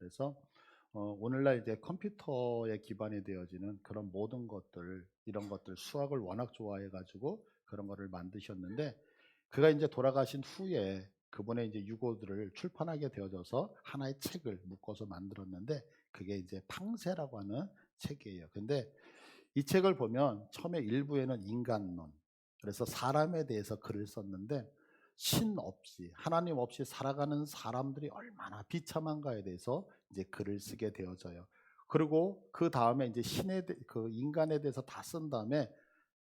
그래서 오늘날 이제 컴퓨터에 기반이 되어지는 그런 모든 것들, 이런 것들 수학을 워낙 좋아해 가지고 그런 거를 만드셨는데, 그가 이제 돌아가신 후에 그분의 이제 유고들을 출판하게 되어져서 하나의 책을 묶어서 만들었는데, 그게 이제 팡세라고 하는 책이에요. 근데 이 책을 보면 처음에 일부에는 인간론, 그래서 사람에 대해서 글을 썼는데, 신 없이, 하나님 없이 살아가는 사람들이 얼마나 비참한가에 대해서 이제 글을 쓰게 되어져요. 그리고 그 다음에 이제 그 인간에 대해서 다 쓴 다음에,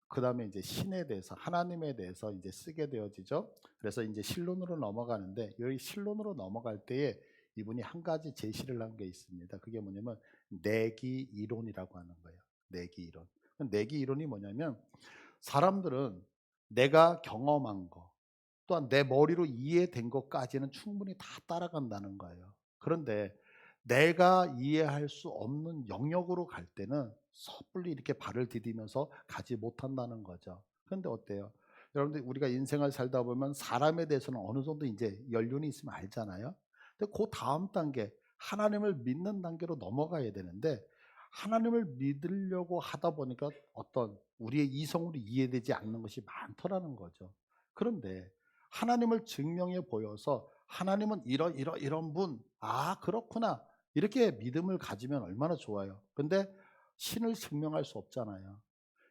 그 다음에 이제 신에 대해서, 하나님에 대해서 이제 쓰게 되어지죠. 그래서 이제 신론으로 넘어가는데, 여기 신론으로 넘어갈 때에 이분이 한 가지 제시를 한 게 있습니다. 그게 뭐냐면 내기 이론이라고 하는 거예요. 내기 이론. 내기 이론이 뭐냐면, 사람들은 내가 경험한 거, 또한 내 머리로 이해된 것까지는 충분히 다 따라간다는 거예요. 그런데 내가 이해할 수 없는 영역으로 갈 때는 섣불리 이렇게 발을 디디면서 가지 못한다는 거죠. 그런데 어때요? 여러분들, 우리가 인생을 살다 보면 사람에 대해서는 어느 정도 이제 연륜이 있으면 알잖아요. 근데 그 다음 단계, 하나님을 믿는 단계로 넘어가야 되는데, 하나님을 믿으려고 하다 보니까 어떤 우리의 이성으로 이해되지 않는 것이 많더라는 거죠. 그런데 하나님을 증명해 보여서, 하나님은 이런 분, 아 그렇구나, 이렇게 믿음을 가지면 얼마나 좋아요. 근데 신을 증명할 수 없잖아요.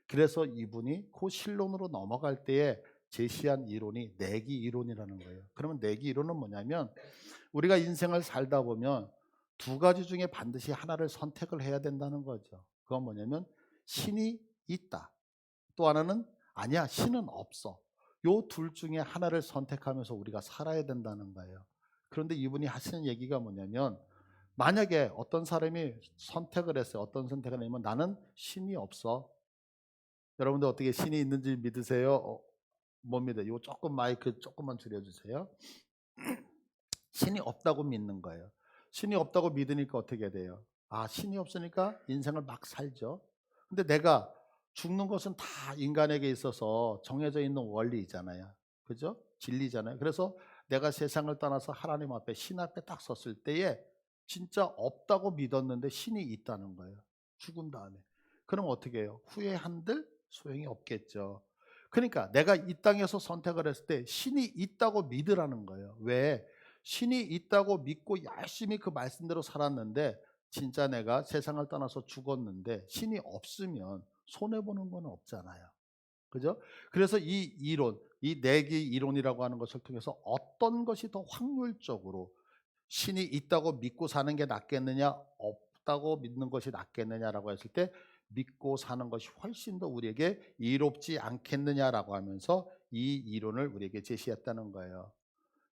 그래서 이분이 그 신론으로 넘어갈 때에 제시한 이론이 내기 이론이라는 거예요. 그러면 내기 이론은 뭐냐면, 우리가 인생을 살다 보면 두 가지 중에 반드시 하나를 선택을 해야 된다는 거죠. 그건 뭐냐면, 신이 있다, 또 하나는 아니야, 신은 없어. 요 둘 중에 하나를 선택하면서 우리가 살아야 된다는 거예요. 그런데 이분이 하시는 얘기가 뭐냐면, 만약에 어떤 사람이 선택을 했어요. 어떤 선택을 하냐면, 나는 신이 없어. 여러분들 어떻게 신이 있는지 믿으세요? 못 믿어요. 요 조금 마이크 조금만 줄여주세요. 신이 없다고 믿는 거예요. 신이 없다고 믿으니까 어떻게 돼요? 아, 신이 없으니까 인생을 막 살죠. 근데 내가 죽는 것은 다 인간에게 있어서 정해져 있는 원리잖아요. 그죠? 진리잖아요. 그래서 내가 세상을 떠나서 하나님 앞에, 신 앞에 딱 섰을 때에 진짜 없다고 믿었는데 신이 있다는 거예요. 죽은 다음에. 그럼 어떻게 해요? 후회한들 소용이 없겠죠. 그러니까 내가 이 땅에서 선택을 했을 때 신이 있다고 믿으라는 거예요. 왜? 신이 있다고 믿고 열심히 그 말씀대로 살았는데, 진짜 내가 세상을 떠나서 죽었는데 신이 없으면 손해보는 건 없잖아요. 그죠? 그래서 이 이론, 이 내기 이론이라고 하는 것을 통해서 어떤 것이 더 확률적으로 신이 있다고 믿고 사는 게 낫겠느냐, 없다고 믿는 것이 낫겠느냐라고 했을 때, 믿고 사는 것이 훨씬 더 우리에게 이롭지 않겠느냐라고 하면서 이 이론을 우리에게 제시했다는 거예요.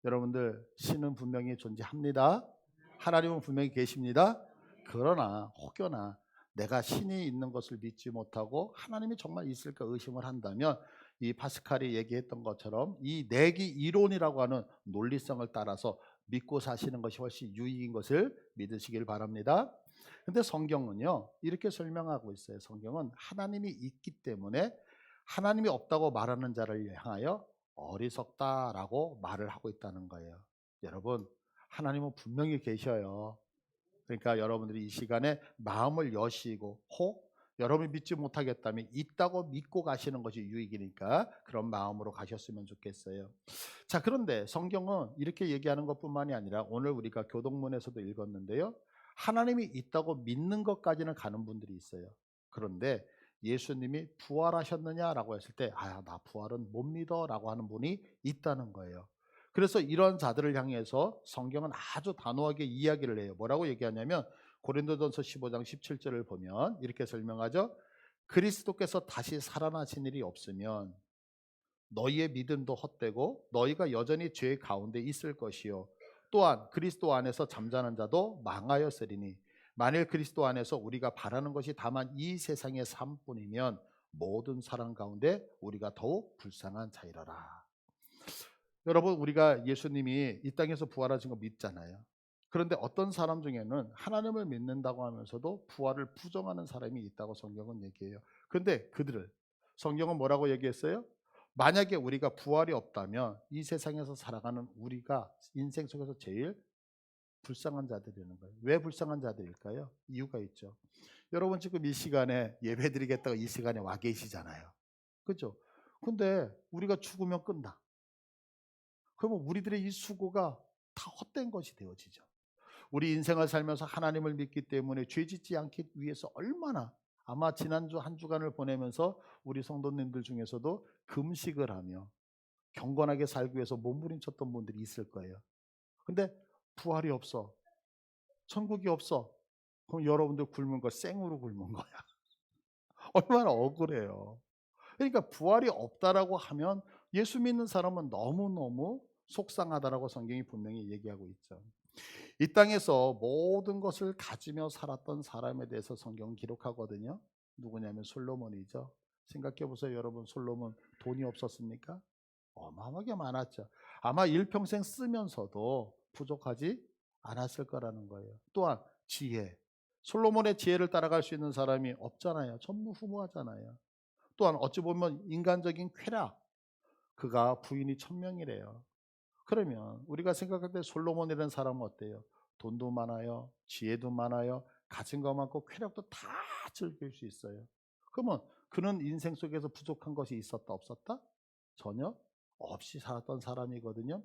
여러분들, 신은 분명히 존재합니다. 하나님은 분명히 계십니다. 그러나 혹여나 내가 신이 있는 것을 믿지 못하고 하나님이 정말 있을까 의심을 한다면, 이 파스칼이 얘기했던 것처럼 이 내기 이론이라고 하는 논리성을 따라서 믿고 사시는 것이 훨씬 유익인 것을 믿으시길 바랍니다. 근데 성경은요, 이렇게 설명하고 있어요. 성경은 하나님이 있기 때문에 하나님이 없다고 말하는 자를 향하여 어리석다라고 말을 하고 있다는 거예요. 여러분, 하나님은 분명히 계셔요. 그러니까 여러분들이 이 시간에 마음을 여시고, 혹 여러분이 믿지 못하겠다면 있다고 믿고 가시는 것이 유익이니까 그런 마음으로 가셨으면 좋겠어요. 자, 그런데 성경은 이렇게 얘기하는 것뿐만이 아니라, 오늘 우리가 교동문에서도 읽었는데요, 하나님이 있다고 믿는 것까지는 가는 분들이 있어요. 그런데 예수님이 부활하셨느냐라고 했을 때, 아, 나 부활은 못 믿어라고 하는 분이 있다는 거예요. 그래서 이런 자들을 향해서 성경은 아주 단호하게 이야기를 해요. 뭐라고 얘기하냐면, 고린도전서 15장 17절을 보면 이렇게 설명하죠. 그리스도께서 다시 살아나신 일이 없으면 너희의 믿음도 헛되고 너희가 여전히 죄 가운데 있을 것이요, 또한 그리스도 안에서 잠자는 자도 망하였으리니, 만일 그리스도 안에서 우리가 바라는 것이 다만 이 세상의 삶뿐이면 모든 사람 가운데 우리가 더욱 불쌍한 자이러라. 여러분, 우리가 예수님이 이 땅에서 부활하신 거 믿잖아요. 그런데 어떤 사람 중에는 하나님을 믿는다고 하면서도 부활을 부정하는 사람이 있다고 성경은 얘기해요. 그런데 그들을, 성경은 뭐라고 얘기했어요? 만약에 우리가 부활이 없다면 이 세상에서 살아가는 우리가 인생 속에서 제일 불쌍한 자들이라는 거예요. 왜 불쌍한 자들일까요? 이유가 있죠. 여러분 지금 이 시간에 예배드리겠다고 이 시간에 와 계시잖아요. 그죠? 근데 우리가 죽으면 끝나. 그러면 우리들의 이 수고가 다 헛된 것이 되어지죠. 우리 인생을 살면서 하나님을 믿기 때문에 죄 짓지 않기 위해서 얼마나, 아마 지난주 한 주간을 보내면서 우리 성도님들 중에서도 금식을 하며 경건하게 살기 위해서 몸부림쳤던 분들이 있을 거예요. 근데 부활이 없어. 천국이 없어. 그럼 여러분들 굶은 거 생으로 굶은 거야. 얼마나 억울해요. 그러니까 부활이 없다라고 하면 예수 믿는 사람은 너무너무 속상하다라고 성경이 분명히 얘기하고 있죠. 이 땅에서 모든 것을 가지며 살았던 사람에 대해서 성경은 기록하거든요. 누구냐면 솔로몬이죠. 생각해 보세요. 여러분, 솔로몬 돈이 없었습니까? 어마어마하게 많았죠. 아마 일평생 쓰면서도 부족하지 않았을 거라는 거예요. 또한 지혜. 솔로몬의 지혜를 따라갈 수 있는 사람이 없잖아요. 전무후무하잖아요. 또한 어찌 보면 인간적인 쾌락. 그가 부인이 1000명이래요. 그러면 우리가 생각할 때 솔로몬이라는 사람은 어때요? 돈도 많아요. 지혜도 많아요. 가진 거 많고 쾌락도 다 즐길 수 있어요. 그러면 그는 인생 속에서 부족한 것이 있었다 없었다? 전혀 없이 살았던 사람이거든요.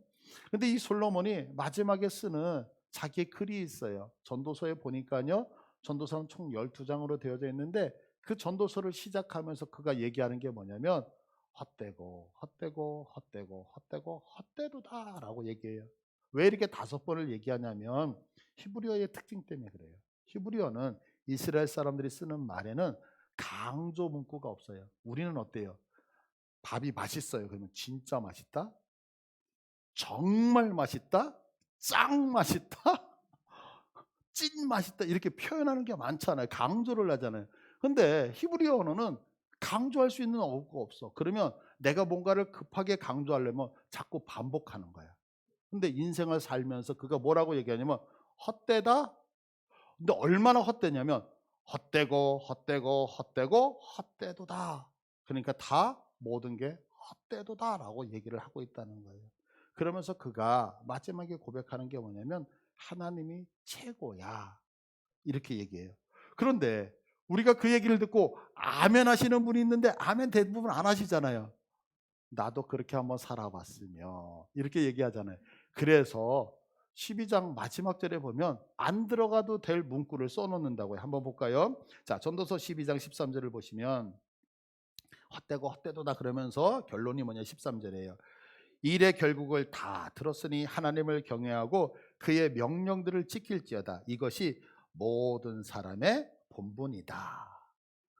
근데 이 솔로몬이 마지막에 쓰는 자기의 글이 있어요. 전도서에 보니까요. 전도서는 총 12장으로 되어져 있는데 그 전도서를 시작하면서 그가 얘기하는 게 뭐냐면 헛되고 헛되고 헛되고 헛되고 헛되도다라고 얘기해요. 왜 이렇게 5번을 얘기하냐면 히브리어의 특징 때문에 그래요. 히브리어는 이스라엘 사람들이 쓰는 말에는 강조 문구가 없어요. 우리는 어때요? 밥이 맛있어요. 그러면 진짜 맛있다? 정말 맛있다? 짱 맛있다? 찐 맛있다? 이렇게 표현하는 게 많잖아요. 강조를 하잖아요. 근데 히브리어 언어는 강조할 수 있는 어구가 없어. 그러면 내가 뭔가를 급하게 강조하려면 자꾸 반복하는 거야. 근데 인생을 살면서 그가 뭐라고 얘기하냐면 헛되다? 근데 얼마나 헛되냐면 헛되고 헛되고 헛되고 헛되도다. 그러니까 다 모든 게 헛되도다라고 얘기를 하고 있다는 거예요. 그러면서 그가 마지막에 고백하는 게 뭐냐면 하나님이 최고야. 이렇게 얘기해요. 그런데 우리가 그 얘기를 듣고 아멘 하시는 분이 있는데 아멘 대부분 안 하시잖아요. 나도 그렇게 한번 살아봤으며 이렇게 얘기하잖아요. 그래서 12장 마지막 절에 보면 안 들어가도 될 문구를 써놓는다고요. 한번 볼까요? 자, 전도서 12장 13절을 보시면 헛되고 헛되도다 그러면서 결론이 뭐냐 13절이에요. 일의 결국을 다 들었으니 하나님을 경외하고 그의 명령들을 지킬지어다. 이것이 모든 사람의 본분이다.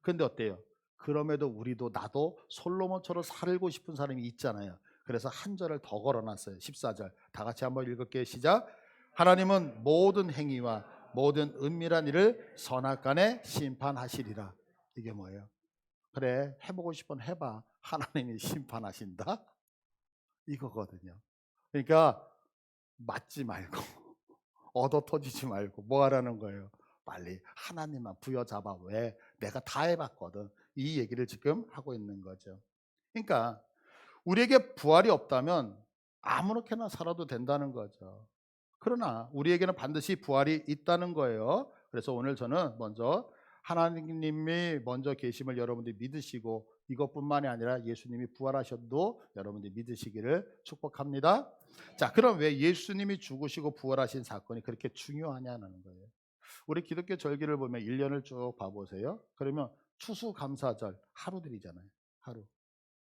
근데 어때요? 그럼에도 우리도 나도 솔로몬처럼 살고 싶은 사람이 있잖아요. 그래서 한 절을 더 걸어놨어요. 14절. 다 같이 한번 읽을게요. 시작. 하나님은 모든 행위와 모든 은밀한 일을 선악간에 심판하시리라. 이게 뭐예요? 그래, 해보고 싶으면 해봐. 하나님이 심판하신다? 이거거든요. 그러니까 맞지 말고 얻어 터지지 말고 뭐 하라는 거예요? 빨리 하나님만 부여잡아. 왜? 내가 다 해봤거든. 이 얘기를 지금 하고 있는 거죠. 그러니까 우리에게 부활이 없다면 아무렇게나 살아도 된다는 거죠. 그러나 우리에게는 반드시 부활이 있다는 거예요. 그래서 오늘 저는 먼저 하나님이 먼저 계심을 여러분들이 믿으시고 이것뿐만이 아니라 예수님이 부활하셔도 여러분들이 믿으시기를 축복합니다. 자, 그럼 왜 예수님이 죽으시고 부활하신 사건이 그렇게 중요하냐는 거예요. 우리 기독교 절기를 보면 1년을 쭉 봐보세요. 그러면 추수감사절 하루들이잖아요. 하루.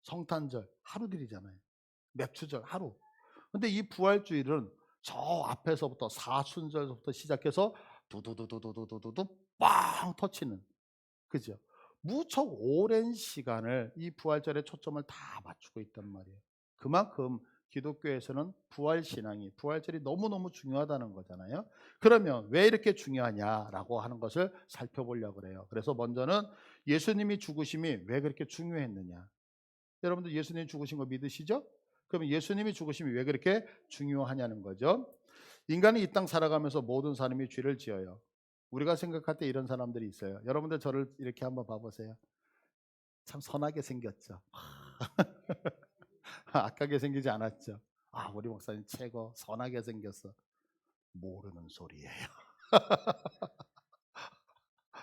성탄절 하루들이잖아요. 맥추절 하루. 근데 이 부활주일은 저 앞에서부터 사순절부터 시작해서 두두두두두두두두 빵 터치는, 그죠? 무척 오랜 시간을 이 부활절에 초점을 다 맞추고 있단 말이에요. 그만큼 기독교에서는 부활신앙이, 부활절이 너무너무 중요하다는 거잖아요. 그러면 왜 이렇게 중요하냐라고 하는 것을 살펴보려고 그래요. 그래서 먼저는 예수님이 죽으심이 왜 그렇게 중요했느냐. 여러분들 예수님이 죽으신 거 믿으시죠? 그러면 예수님이 죽으심이 왜 그렇게 중요하냐는 거죠. 인간이 이 땅 살아가면서 모든 사람이 죄를 지어요. 우리가 생각할 때 이런 사람들이 있어요. 여러분들 저를 이렇게 한번 봐보세요. 참 선하게 생겼죠. 악하게 생기지 않았죠. 아, 우리 목사님 최고 선하게 생겼어. 모르는 소리예요.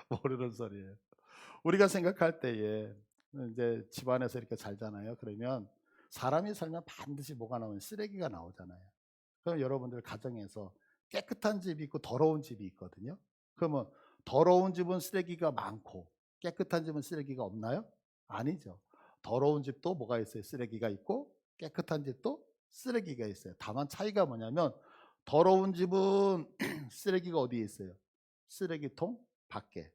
모르는 소리예요. 우리가 생각할 때에 이제 집안에서 이렇게 살잖아요. 그러면 사람이 살면 반드시 뭐가 나오면 쓰레기가 나오잖아요. 그럼 여러분들 가정에서 깨끗한 집이 있고 더러운 집이 있거든요. 그러면 더러운 집은 쓰레기가 많고 깨끗한 집은 쓰레기가 없나요? 아니죠. 더러운 집도 뭐가 있어요? 쓰레기가 있고 깨끗한 집도 쓰레기가 있어요. 다만 차이가 뭐냐면 더러운 집은 쓰레기가 어디에 있어요? 쓰레기통 밖에.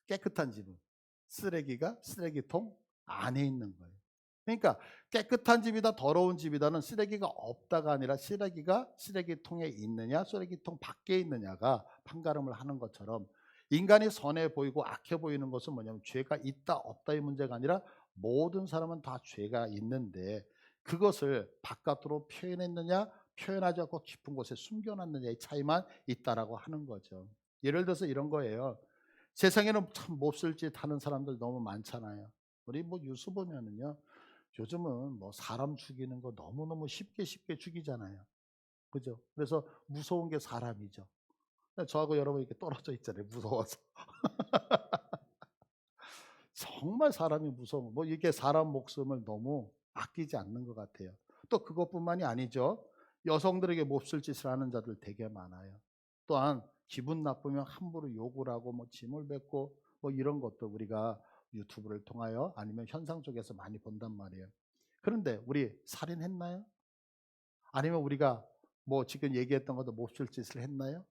깨끗한 집은 쓰레기가 쓰레기통 안에 있는 거예요. 그러니까 깨끗한 집이다 더러운 집이다는 쓰레기가 없다가 아니라 쓰레기가 쓰레기통에 있느냐 쓰레기통 밖에 있느냐가 판가름을 하는 것처럼 인간이 선해 보이고 악해 보이는 것은 뭐냐면 죄가 있다 없다의 문제가 아니라 모든 사람은 다 죄가 있는데 그것을 바깥으로 표현했느냐 표현하지 않고 깊은 곳에 숨겨놨느냐의 차이만 있다라고 하는 거죠. 예를 들어서 이런 거예요. 세상에는 참 몹쓸 짓 하는 사람들 너무 많잖아요. 우리 뭐 뉴스 보면은요. 요즘은 뭐 사람 죽이는 거 너무너무 쉽게 죽이잖아요. 그죠? 그래서 무서운 게 사람이죠. 저하고 여러분 이렇게 떨어져 있잖아요. 무서워서. 정말 사람이 무서워. 뭐 이게 사람 목숨을 너무 아끼지 않는 것 같아요. 또 그것뿐만이 아니죠. 여성들에게 몹쓸 짓을 하는 자들 되게 많아요. 또한 기분 나쁘면 함부로 욕을 하고 뭐 짐을 뱉고 뭐 이런 것도 우리가 유튜브를 통하여 아니면 현상 속에서 많이 본단 말이에요. 그런데 우리 살인했나요? 아니면 우리가 뭐 지금 얘기했던 것도 몹쓸 짓을 했나요?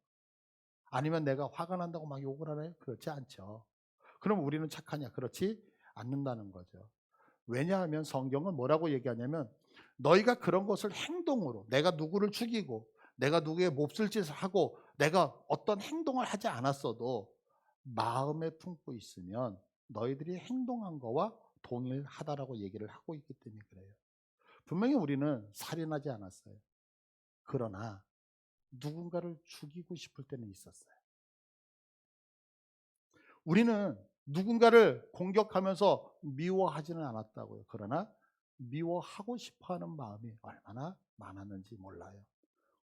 아니면 내가 화가 난다고 막 욕을 하나요? 그렇지 않죠. 그럼 우리는 착하냐? 그렇지 않는다는 거죠. 왜냐하면 성경은 뭐라고 얘기하냐면 너희가 그런 것을 행동으로 내가 누구를 죽이고 내가 누구의 몹쓸 짓을 하고 내가 어떤 행동을 하지 않았어도 마음에 품고 있으면 너희들이 행동한 거와 동일하다라고 얘기를 하고 있기 때문에 그래요. 분명히 우리는 살인하지 않았어요. 그러나 누군가를 죽이고 싶을 때는 있었어요. 우리는 누군가를 공격하면서 미워하지는 않았다고요. 그러나 미워하고 싶어하는 마음이 얼마나 많았는지 몰라요.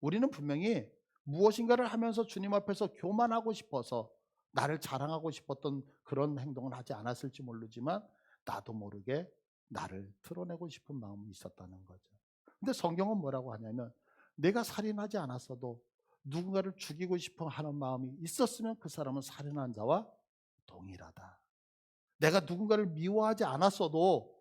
우리는 분명히 무엇인가를 하면서 주님 앞에서 교만하고 싶어서 나를 자랑하고 싶었던 그런 행동을 하지 않았을지 모르지만 나도 모르게 나를 드러내고 싶은 마음이 있었다는 거죠. 근데 성경은 뭐라고 하냐면 내가 살인하지 않았어도 누군가를 죽이고 싶어 하는 마음이 있었으면 그 사람은 살인한 자와 동일하다. 내가 누군가를 미워하지 않았어도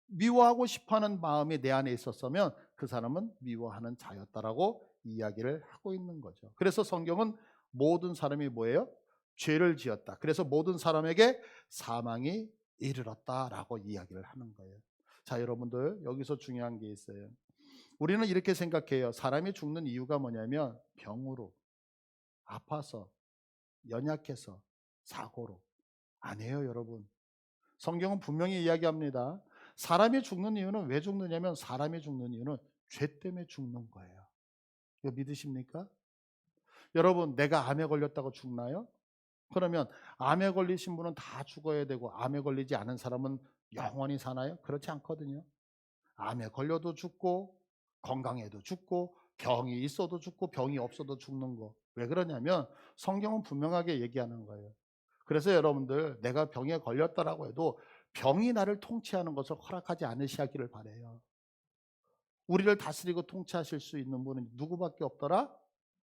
미워하고 싶어하는 마음이 내 안에 있었으면 그 사람은 미워하는 자였다라고 이야기를 하고 있는 거죠. 그래서 성경은 모든 사람이 뭐예요? 죄를 지었다. 그래서 모든 사람에게 사망이 이르렀다라고 이야기를 하는 거예요. 자, 여러분들 여기서 중요한 게 있어요. 우리는 이렇게 생각해요. 사람이 죽는 이유가 뭐냐면 병으로, 아파서, 연약해서, 사고로. 아니에요, 여러분. 성경은 분명히 이야기합니다. 사람이 죽는 이유는 왜 죽느냐면 사람이 죽는 이유는 죄 때문에 죽는 거예요. 이거 믿으십니까? 여러분, 내가 암에 걸렸다고 죽나요? 그러면 암에 걸리신 분은 다 죽어야 되고 암에 걸리지 않은 사람은 영원히 사나요? 그렇지 않거든요. 암에 걸려도 죽고 건강해도 죽고 병이 있어도 죽고 병이 없어도 죽는 거. 왜 그러냐면 성경은 분명하게 얘기하는 거예요. 그래서 여러분들 내가 병에 걸렸다라고 해도 병이 나를 통치하는 것을 허락하지 않으시기를 바래요. 우리를 다스리고 통치하실 수 있는 분은 누구밖에 없더라?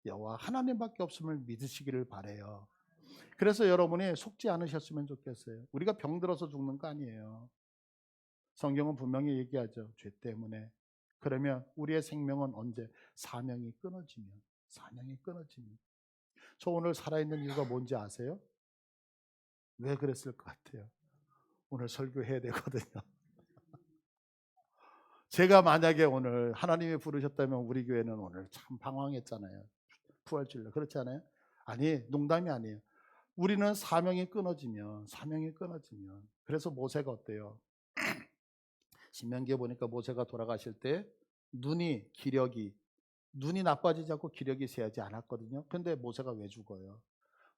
여호와 하나님밖에 없음을 믿으시기를 바래요. 그래서 여러분이 속지 않으셨으면 좋겠어요. 우리가 병들어서 죽는 거 아니에요. 성경은 분명히 얘기하죠. 죄 때문에. 그러면 우리의 생명은 언제? 사명이 끊어지면. 저 오늘 살아있는 이유가 뭔지 아세요? 왜 그랬을 것 같아요? 오늘 설교해야 되거든요. 제가 만약에 오늘 하나님이 부르셨다면 우리 교회는 오늘 참 방황했잖아요. 부활주일날. 그렇지 않아요? 아니, 농담이 아니에요. 우리는 사명이 끊어지면. 그래서 모세가 어때요? 신명기에 보니까 모세가 돌아가실 때 눈이 나빠지지 않고 기력이 쇠하지 않았거든요. 근데 모세가 왜 죽어요?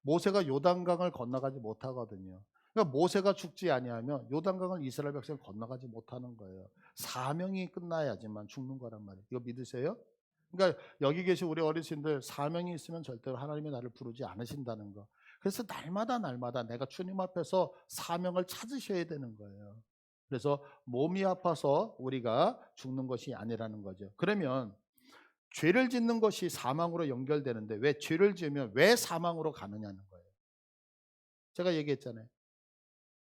모세가 요단강을 건너가지 못하거든요. 그러니까 모세가 죽지 아니하면 요단강을 이스라엘 백성이 건너가지 못하는 거예요. 사명이 끝나야지만 죽는 거란 말이에요. 이거 믿으세요? 그러니까 여기 계신 우리 어르신들 사명이 있으면 절대로 하나님이 나를 부르지 않으신다는 거. 그래서 날마다 내가 주님 앞에서 사명을 찾으셔야 되는 거예요. 그래서 몸이 아파서 우리가 죽는 것이 아니라는 거죠. 그러면 죄를 짓는 것이 사망으로 연결되는데 왜 죄를 지으면 왜 사망으로 가느냐는 거예요. 제가 얘기했잖아요.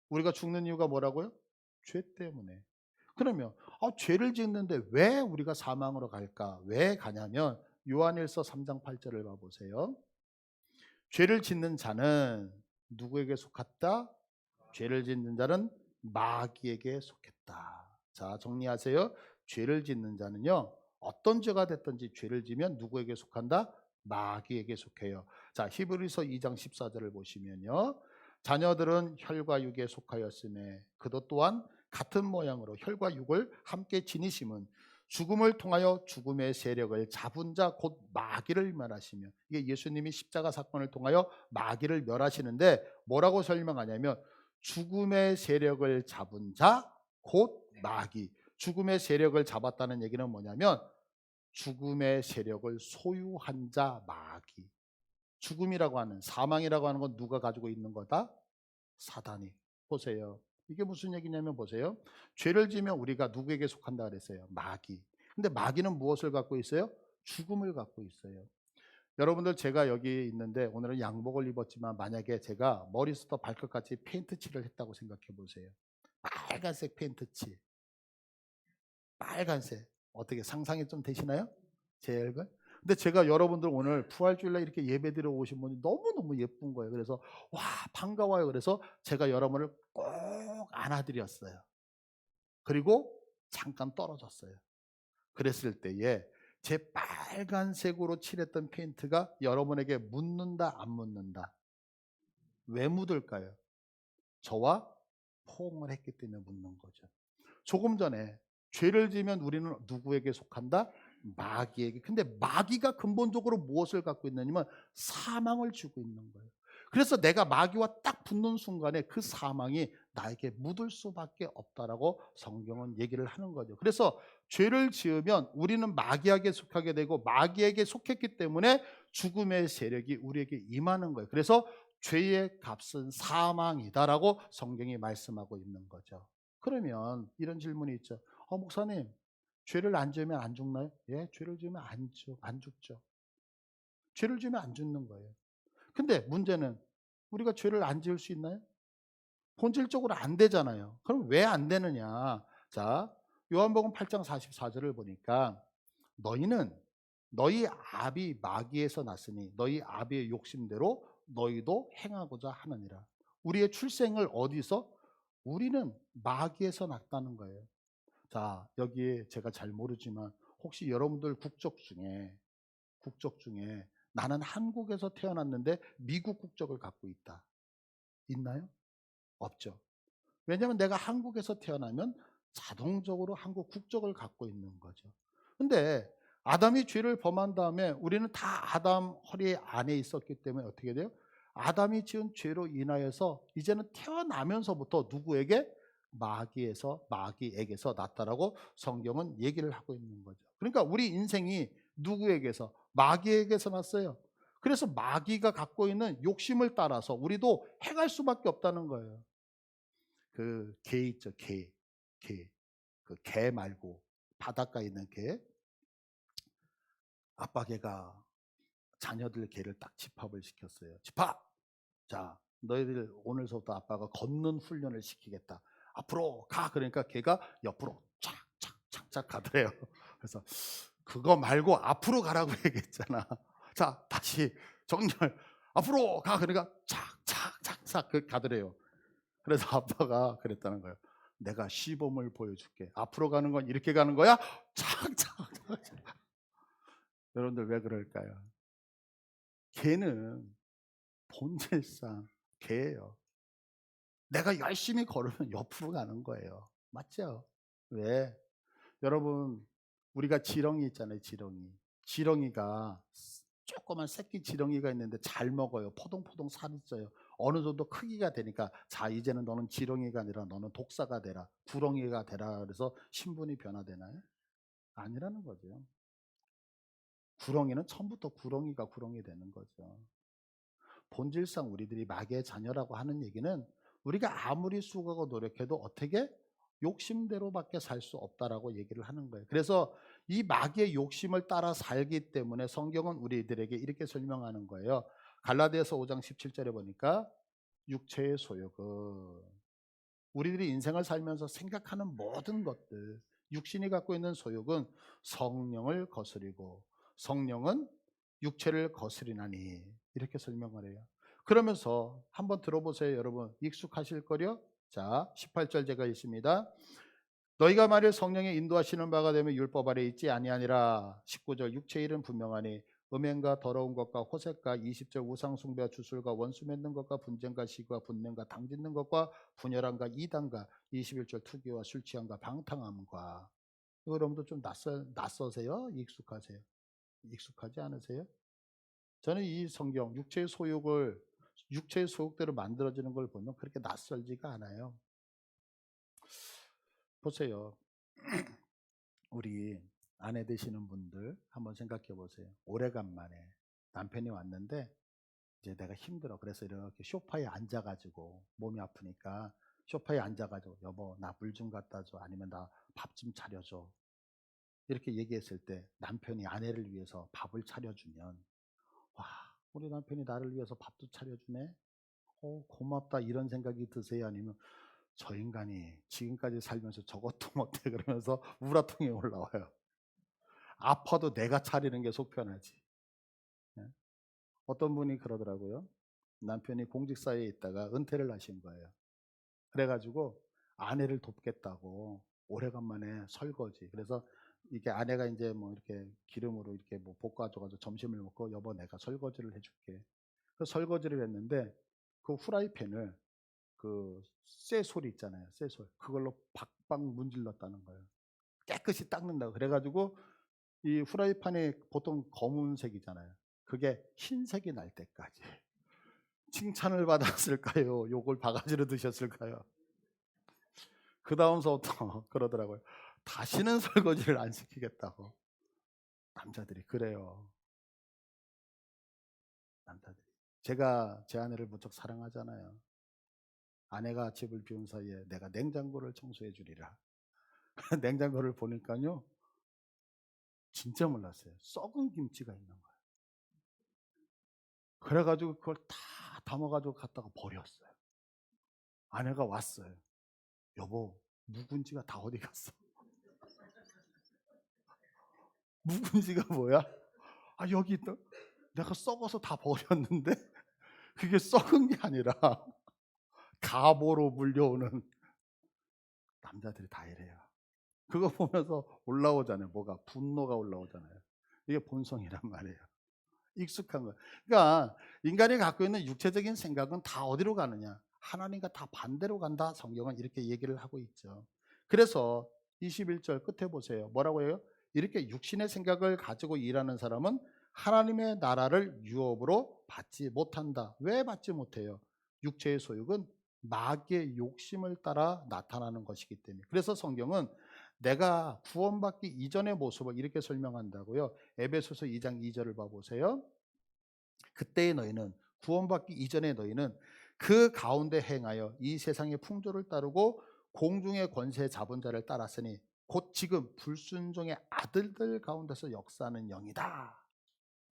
우리가 죽는 이유가 뭐라고요? 죄 때문에. 그러면 죄를 짓는데 왜 우리가 사망으로 갈까? 왜 가냐면 요한일서 3장 8절을 봐 보세요. 죄를 짓는 자는 누구에게 속았다? 죄를 짓는 자는 마귀에게 속했다. 자, 정리하세요. 죄를 짓는 자는요. 어떤 죄가 됐든지 죄를 지면 누구에게 속한다? 마귀에게 속해요. 자, 히브리서 2장 14절을 보시면요. 자녀들은 혈과 육에 속하였음에 그도 또한 같은 모양으로 혈과 육을 함께 지니심은 죽음을 통하여 죽음의 세력을 잡은 자 곧 마귀를 멸하시며, 이게 예수님이 십자가 사건을 통하여 마귀를 멸하시는데 뭐라고 설명하냐면 죽음의 세력을 잡은 자 곧 마귀. 죽음의 세력을 잡았다는 얘기는 뭐냐면 죽음의 세력을 소유한 자 마귀. 죽음이라고 하는, 사망이라고 하는 건 누가 가지고 있는 거다? 사단이. 보세요. 이게 무슨 얘기냐면 보세요. 죄를 지면 우리가 누구에게 속한다 그랬어요? 마귀. 근데 마귀는 무엇을 갖고 있어요? 죽음을 갖고 있어요. 여러분들, 제가 여기 있는데 오늘은 양복을 입었지만 만약에 제가 머리부터 발끝까지 페인트 칠을 했다고 생각해 보세요. 빨간색 페인트 칠. 빨간색. 어떻게 상상이 좀 되시나요? 제 얼굴? 근데 제가 여러분들 오늘 부활주일날 이렇게 예배드려 오신 분이 너무너무 예쁜 거예요. 그래서 와, 반가워요. 그래서 제가 여러분을 꼭 안아드렸어요. 그리고 잠깐 떨어졌어요. 그랬을 때에 제 빨간색으로 칠했던 페인트가 여러분에게 묻는다 안 묻는다? 왜 묻을까요? 저와 포옹을 했기 때문에 묻는 거죠. 조금 전에 죄를 지면 우리는 누구에게 속한다? 마귀에게. 근데 마귀가 근본적으로 무엇을 갖고 있느냐면 사망을 주고 있는 거예요. 그래서 내가 마귀와 딱 붙는 순간에 그 사망이 나에게 묻을 수밖에 없다라고 성경은 얘기를 하는 거죠. 그래서 죄를 지으면 우리는 마귀에게 속하게 되고 마귀에게 속했기 때문에 죽음의 세력이 우리에게 임하는 거예요. 그래서 죄의 값은 사망이다라고 성경이 말씀하고 있는 거죠. 그러면 이런 질문이 있죠. 목사님, 죄를 안 지으면 안 죽나요? 예, 죄를 지으면 안 죽죠. 죄를 지으면 안 죽는 거예요. 근데 문제는 우리가 죄를 안 지을 수 있나요? 본질적으로 안 되잖아요. 그럼 왜 안 되느냐? 자, 요한복음 8장 44절을 보니까 너희는 너희 아비 마귀에서 났으니 너희 아비의 욕심대로 너희도 행하고자 하느니라. 우리의 출생을 어디서? 우리는 마귀에서 났다는 거예요. 자, 여기에 제가 잘 모르지만 혹시 여러분들 국적 중에 나는 한국에서 태어났는데 미국 국적을 갖고 있다. 있나요? 없죠. 왜냐하면 내가 한국에서 태어나면 자동적으로 한국 국적을 갖고 있는 거죠. 근데 아담이 죄를 범한 다음에 우리는 다 아담 허리 안에 있었기 때문에 어떻게 돼요? 아담이 지은 죄로 인하여서 이제는 태어나면서부터 누구에게? 마귀에게서 났다라고 성경은 얘기를 하고 있는 거죠. 그러니까 우리 인생이 누구에게서? 마귀에게서 났어요. 그래서 마귀가 갖고 있는 욕심을 따라서 우리도 행할 수밖에 없다는 거예요. 그 개 있죠, 개. 개. 그 개 말고 바닷가에 있는 개. 아빠 개가 자녀들 개를 딱 집합을 시켰어요. 집합! 자, 너희들 오늘서부터 아빠가 걷는 훈련을 시키겠다. 앞으로 가! 그러니까 개가 옆으로 착착착착 가더래요. 그래서 그거 말고 앞으로 가라고 얘기했잖아. 자, 다시 정렬. 앞으로 가! 그러니까 착착착착 가더래요. 그래서 아빠가 그랬다는 거예요. 내가 시범을 보여줄게. 앞으로 가는 건 이렇게 가는 거야? 착착착. 여러분들 왜 그럴까요? 개는 본질상 개예요. 내가 열심히 걸으면 옆으로 가는 거예요. 맞죠? 왜? 여러분, 우리가 지렁이 있잖아요, 지렁이. 지렁이가 조그만 새끼 지렁이가 있는데 잘 먹어요. 포동포동 살이 쪄요. 어느 정도 크기가 되니까 자, 이제는 너는 지렁이가 아니라 너는 독사가 되라. 구렁이가 되라. 그래서 신분이 변화되나요? 아니라는 거죠. 구렁이는 처음부터 구렁이가 구렁이 되는 거죠. 본질상 우리들이 마귀의 자녀라고 하는 얘기는 우리가 아무리 수고하고 노력해도 어떻게 욕심대로밖에 살 수 없다라고 얘기를 하는 거예요. 그래서 이 마귀의 욕심을 따라 살기 때문에 성경은 우리들에게 이렇게 설명하는 거예요. 갈라디아서 5장 17절에 보니까 육체의 소욕은 우리들이 인생을 살면서 생각하는 모든 것들, 육신이 갖고 있는 소욕은 성령을 거스리고 성령은 육체를 거스리나니, 이렇게 설명을 해요. 그러면서 한번 들어보세요, 여러분. 익숙하실 거요. 자, 18절 제가 읽습니다. 너희가 만일 성령의 인도하시는 바가 되면 율법 아래 있지 아니하니라. 19절 육체의 일은 분명하니 음행과 더러운 것과 호색과 20절 우상 숭배와 주술과 원수 맺는 것과 분쟁과 시기와 분냄과 당짓는 것과 분열함과 이단과 21절 투기와 술 취함과 방탕함과. 이거 여러분도 좀 낯서세요? 익숙하세요? 익숙하지 않으세요? 저는 이 성경 육체의 소욕대로 만들어지는 걸 보면 그렇게 낯설지가 않아요. 보세요. 우리 아내 되시는 분들 한번 생각해 보세요. 오래간만에 남편이 왔는데 이제 내가 힘들어. 그래서 이렇게 소파에 앉아가지고 몸이 아프니까 소파에 앉아가지고 여보 나 물 좀 갖다 줘. 아니면 나 밥 좀 차려줘. 이렇게 얘기했을 때 남편이 아내를 위해서 밥을 차려주면 와, 우리 남편이 나를 위해서 밥도 차려주네. 고맙다 이런 생각이 드세요? 아니면 저 인간이 지금까지 살면서 저것도 못해 그러면서 우라통이 올라와요. 아파도 내가 차리는 게 속 편하지. 예? 어떤 분이 그러더라고요. 남편이 공직사회에 있다가 은퇴를 하신 거예요. 그래가지고 아내를 돕겠다고 오래간만에 설거지. 그래서 이게 아내가 이제 뭐 이렇게 기름으로 이렇게 뭐 볶아줘가지고 점심을 먹고 여보 내가 설거지를 해줄게. 그 설거지를 했는데 그 후라이팬을 그 쇠솔 있잖아요. 쇠솔. 그걸로 박박 문질렀다는 거예요. 깨끗이 닦는다고. 그래가지고 이 후라이팬이 보통 검은색이잖아요. 그게 흰색이 날 때까지 칭찬을 받았을까요? 욕을 바가지로 드셨을까요? 그 다음서부터 그러더라고요. 다시는 설거지를 안 시키겠다고. 남자들이 그래요. 남자들이. 제가 제 아내를 무척 사랑하잖아요. 아내가 집을 비운 사이에 내가 냉장고를 청소해 주리라. 냉장고를 보니까요. 진짜 몰랐어요. 썩은 김치가 있는 거예요. 그래가지고 그걸 다 담아가지고 갖다가 버렸어요. 아내가 왔어요. 여보, 묵은지가 다 어디 갔어? 묵은지가 뭐야? 아, 여기 있다. 내가 썩어서 다 버렸는데 그게 썩은 게 아니라 가보로 물려오는. 남자들이 다 이래요. 그거 보면서 올라오잖아요. 뭐가 분노가 올라오잖아요. 이게 본성이란 말이에요. 익숙한 거. 그러니까 인간이 갖고 있는 육체적인 생각은 다 어디로 가느냐? 하나님과 다 반대로 간다. 성경은 이렇게 얘기를 하고 있죠. 그래서 21절 끝에 보세요. 뭐라고 해요? 이렇게 육신의 생각을 가지고 일하는 사람은 하나님의 나라를 유업으로 받지 못한다. 왜 받지 못해요? 육체의 소욕은 마귀의 욕심을 따라 나타나는 것이기 때문에. 그래서 성경은 내가 구원받기 이전의 모습을 이렇게 설명한다고요. 에베소서 2장 2절을 봐보세요. 그때의 너희는, 구원받기 이전의 너희는 그 가운데 행하여 이 세상의 풍조를 따르고 공중의 권세 잡은 자를 따랐으니 곧 지금 불순종의 아들들 가운데서 역사하는 영이다.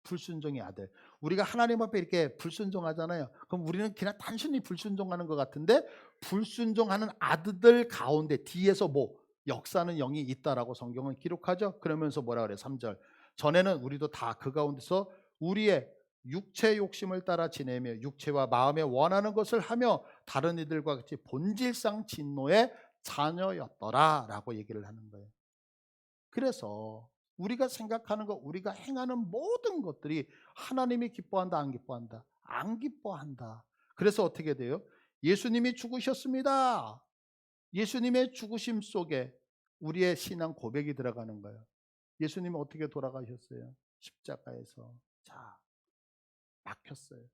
불순종의 아들. 우리가 하나님 앞에 이렇게 불순종하잖아요. 그럼 우리는 그냥 단순히 불순종하는 것 같은데 불순종하는 아들들 가운데 뒤에서 뭐 역사하는 영이 있다라고 성경은 기록하죠. 그러면서 뭐라 그래요? 3절. 전에는 우리도 다 그 가운데서 우리의 육체 욕심을 따라 지내며 육체와 마음에 원하는 것을 하며 다른 이들과 같이 본질상 진노의 자녀였더라라고 얘기를 하는 거예요. 그래서 우리가 생각하는 것, 우리가 행하는 모든 것들이 하나님이 기뻐한다, 안 기뻐한다? 안 기뻐한다. 그래서 어떻게 돼요? 예수님이 죽으셨습니다. 예수님의 죽으심 속에 우리의 신앙 고백이 들어가는 거예요. 예수님이 어떻게 돌아가셨어요? 십자가에서. 자, 막혔어요.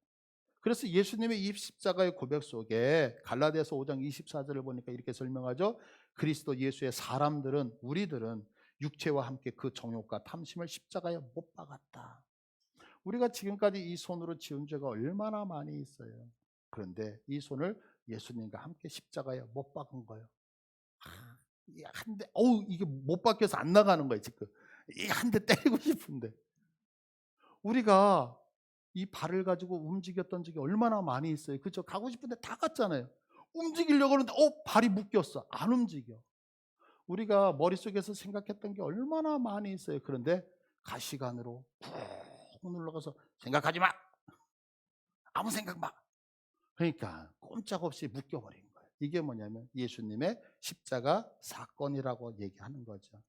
그래서 예수님의 이 십자가의 고백 속에 갈라디아서 5장 24절을 보니까 이렇게 설명하죠. 그리스도 예수의 사람들은, 우리들은 육체와 함께 그 정욕과 탐심을 십자가에 못 박았다. 우리가 지금까지 이 손으로 지은 죄가 얼마나 많이 있어요. 그런데 이 손을 예수님과 함께 십자가에 못 박은 거예요. 한 대, 이게 못 박혀서 안 나가는 거예요, 지금. 이 한 대 때리고 싶은데. 우리가 이 발을 가지고 움직였던 적이 얼마나 많이 있어요. 그죠? 가고 싶은데 다 갔잖아요. 움직이려고 하는데, 발이 묶였어. 안 움직여. 우리가 머릿속에서 생각했던 게 얼마나 많이 있어요. 그런데 가시관으로 꾹 눌러가서 생각하지 마. 아무 생각 마. 그러니까 꼼짝없이 묶여버린 거예요. 이게 뭐냐면 예수님의 십자가 사건이라고 얘기하는 거죠.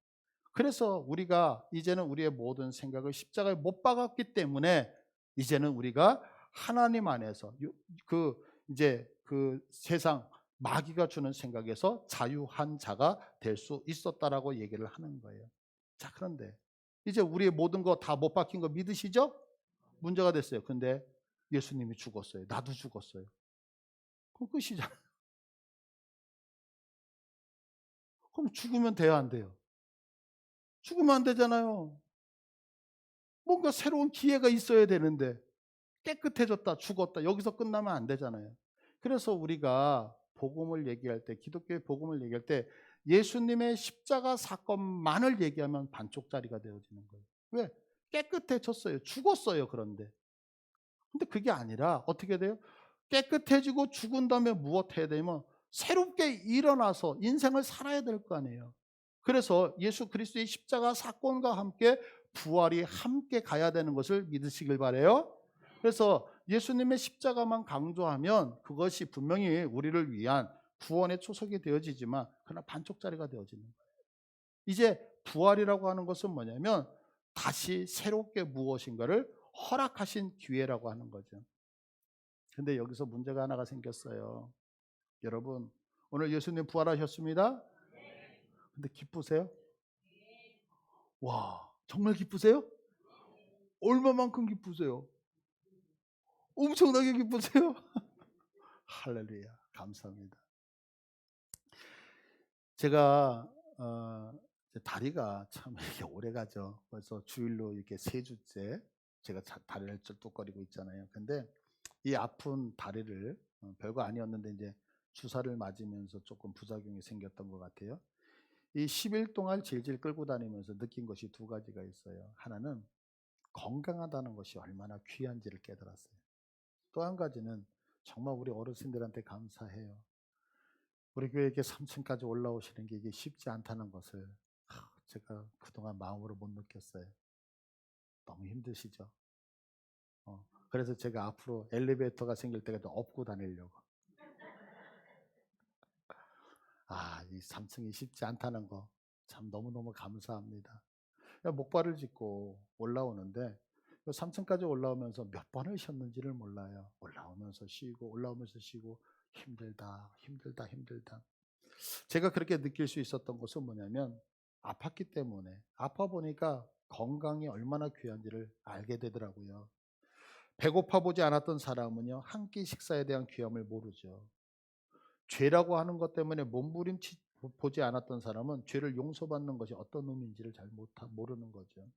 그래서 우리가 이제는 우리의 모든 생각을 십자가에 못 박았기 때문에 이제는 우리가 하나님 안에서 이제 그 세상 마귀가 주는 생각에서 자유한 자가 될 수 있었다라고 얘기를 하는 거예요. 자, 그런데 이제 우리의 모든 거 다 못 박힌 거 믿으시죠? 문제가 됐어요. 근데 예수님이 죽었어요. 나도 죽었어요. 그럼 끝이잖아요. 그럼 죽으면 돼요, 안 돼요? 죽으면 안 되잖아요. 뭔가 새로운 기회가 있어야 되는데 깨끗해졌다, 죽었다, 여기서 끝나면 안 되잖아요. 그래서 우리가 복음을 얘기할 때, 기독교의 복음을 얘기할 때 예수님의 십자가 사건만을 얘기하면 반쪽짜리가 되어지는 거예요. 왜? 깨끗해졌어요. 죽었어요. 그런데. 근데 그게 아니라 어떻게 돼요? 깨끗해지고 죽은 다음에 무엇 해야 되냐면 새롭게 일어나서 인생을 살아야 될 거 아니에요. 그래서 예수 그리스도의 십자가 사건과 함께 부활이 함께 가야 되는 것을 믿으시길 바라요. 그래서 예수님의 십자가만 강조하면 그것이 분명히 우리를 위한 구원의 초석이 되어지지만 그러나 반쪽짜리가 되어지는 거예요. 이제 부활이라고 하는 것은 뭐냐면 다시 새롭게 무엇인가를 허락하신 기회라고 하는 거죠. 근데 여기서 문제가 하나가 생겼어요. 여러분, 오늘 예수님 부활하셨습니다. 근데 기쁘세요? 와, 정말 기쁘세요? 얼마만큼 기쁘세요? 엄청나게 기쁘세요? 할렐루야, 감사합니다. 제가 다리가 참 이렇게 오래 가죠. 그래서 주일로 이렇게 3주째 제가 다리를 쩔뚝거리고 있잖아요. 근데 이 아픈 다리를 별거 아니었는데 이제 주사를 맞으면서 조금 부작용이 생겼던 것 같아요. 이 10일 동안 질질 끌고 다니면서 느낀 것이 2가지가 있어요. 하나는 건강하다는 것이 얼마나 귀한지를 깨달았어요. 또 한 가지는 정말 우리 어르신들한테 감사해요. 우리 교회 이렇게 3층까지 올라오시는 게 이게 쉽지 않다는 것을 제가 그동안 마음으로 못 느꼈어요. 너무 힘드시죠? 그래서 제가 앞으로 엘리베이터가 생길 때가 업고 다니려고. 이 3층이 쉽지 않다는 거 참 너무너무 감사합니다. 목발을 짚고 올라오는데 3층까지 올라오면서 몇 번을 쉬었는지를 몰라요. 올라오면서 쉬고 올라오면서 쉬고 힘들다 힘들다 힘들다. 제가 그렇게 느낄 수 있었던 것은 뭐냐면 아팠기 때문에 아파 보니까 건강이 얼마나 귀한지를 알게 되더라고요. 배고파 보지 않았던 사람은요 한 끼 식사에 대한 귀함을 모르죠. 죄라고 하는 것 때문에 몸부림치 보지 않았던 사람은 죄를 용서받는 것이 어떤 의미인지를 잘 모르는 거죠.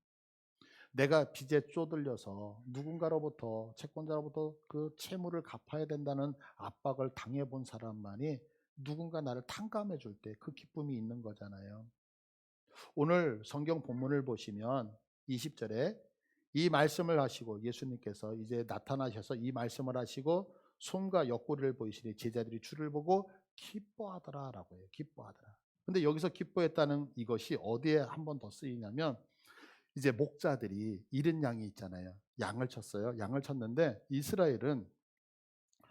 내가 빚에 쪼들려서 누군가로부터 채권자로부터 그 채무를 갚아야 된다는 압박을 당해본 사람만이 누군가 나를 탕감해 줄 때 그 기쁨이 있는 거잖아요. 오늘 성경 본문을 보시면 20절에 이 말씀을 하시고 예수님께서 이제 나타나셔서 이 말씀을 하시고 손과 옆구리를 보이시니 제자들이 주를 보고 기뻐하더라라고 해요. 기뻐하더라. 근데 여기서 기뻐했다는 이것이 어디에 한 번 더 쓰이냐면 이제 목자들이 잃은 양이 있잖아요. 양을 쳤어요. 양을 쳤는데 이스라엘은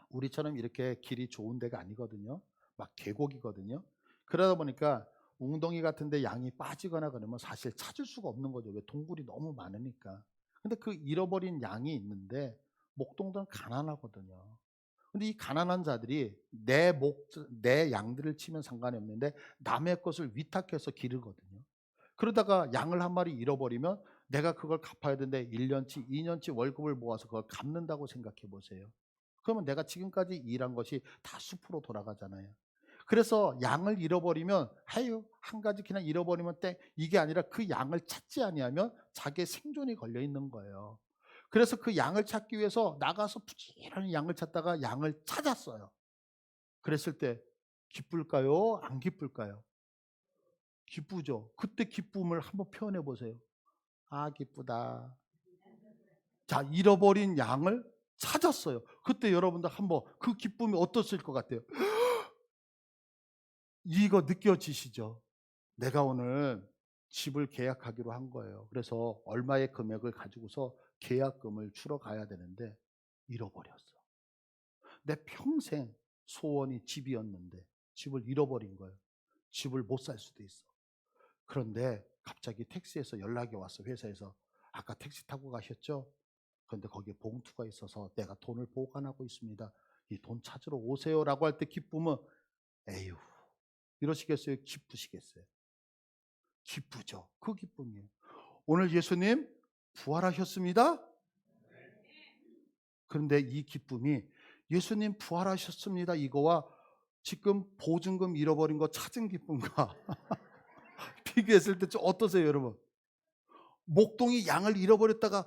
우리처럼 이렇게 길이 좋은 데가 아니거든요. 막 계곡이거든요. 그러다 보니까 웅덩이 같은 데 양이 빠지거나 그러면 사실 찾을 수가 없는 거죠. 왜? 동굴이 너무 많으니까. 근데 그 잃어버린 양이 있는데 목동들은 가난하거든요. 근데 이 가난한 자들이 내 양들을 치면 상관이 없는데 남의 것을 위탁해서 기르거든요. 그러다가 양을 한 마리 잃어버리면 내가 그걸 갚아야 되는데 1년치, 2년치 월급을 모아서 그걸 갚는다고 생각해 보세요. 그러면 내가 지금까지 일한 것이 다 숲으로 돌아가잖아요. 그래서 양을 잃어버리면 해요. 한 가지 그냥 잃어버리면 땡. 이게 아니라 그 양을 찾지 아니하면 자기의 생존이 걸려 있는 거예요. 그래서 그 양을 찾기 위해서 나가서 부지런히 양을 찾다가 양을 찾았어요. 그랬을 때 기쁠까요? 안 기쁠까요? 기쁘죠. 그때 기쁨을 한번 표현해 보세요. 아, 기쁘다. 자, 잃어버린 양을 찾았어요. 그때 여러분들 한번 그 기쁨이 어떠실 것 같아요? 이거 느껴지시죠? 내가 오늘 집을 계약하기로 한 거예요. 그래서 얼마의 금액을 가지고서 계약금을 주러 가야 되는데 잃어버렸어. 내 평생 소원이 집이었는데 집을 잃어버린 거예요. 집을 못 살 수도 있어. 그런데 갑자기 택시에서 연락이 왔어. 회사에서. 아까 택시 타고 가셨죠? 그런데 거기에 봉투가 있어서 내가 돈을 보관하고 있습니다. 이 돈 찾으러 오세요라고 할 때 기쁨은 에휴 이러시겠어요? 기쁘시겠어요? 기쁘죠. 그 기쁨이에요. 오늘 예수님 부활하셨습니다. 그런데 이 기쁨이 예수님 부활하셨습니다 이거와 지금 보증금 잃어버린 거 찾은 기쁨과 비교했을 때 좀 어떠세요, 여러분? 목동이 양을 잃어버렸다가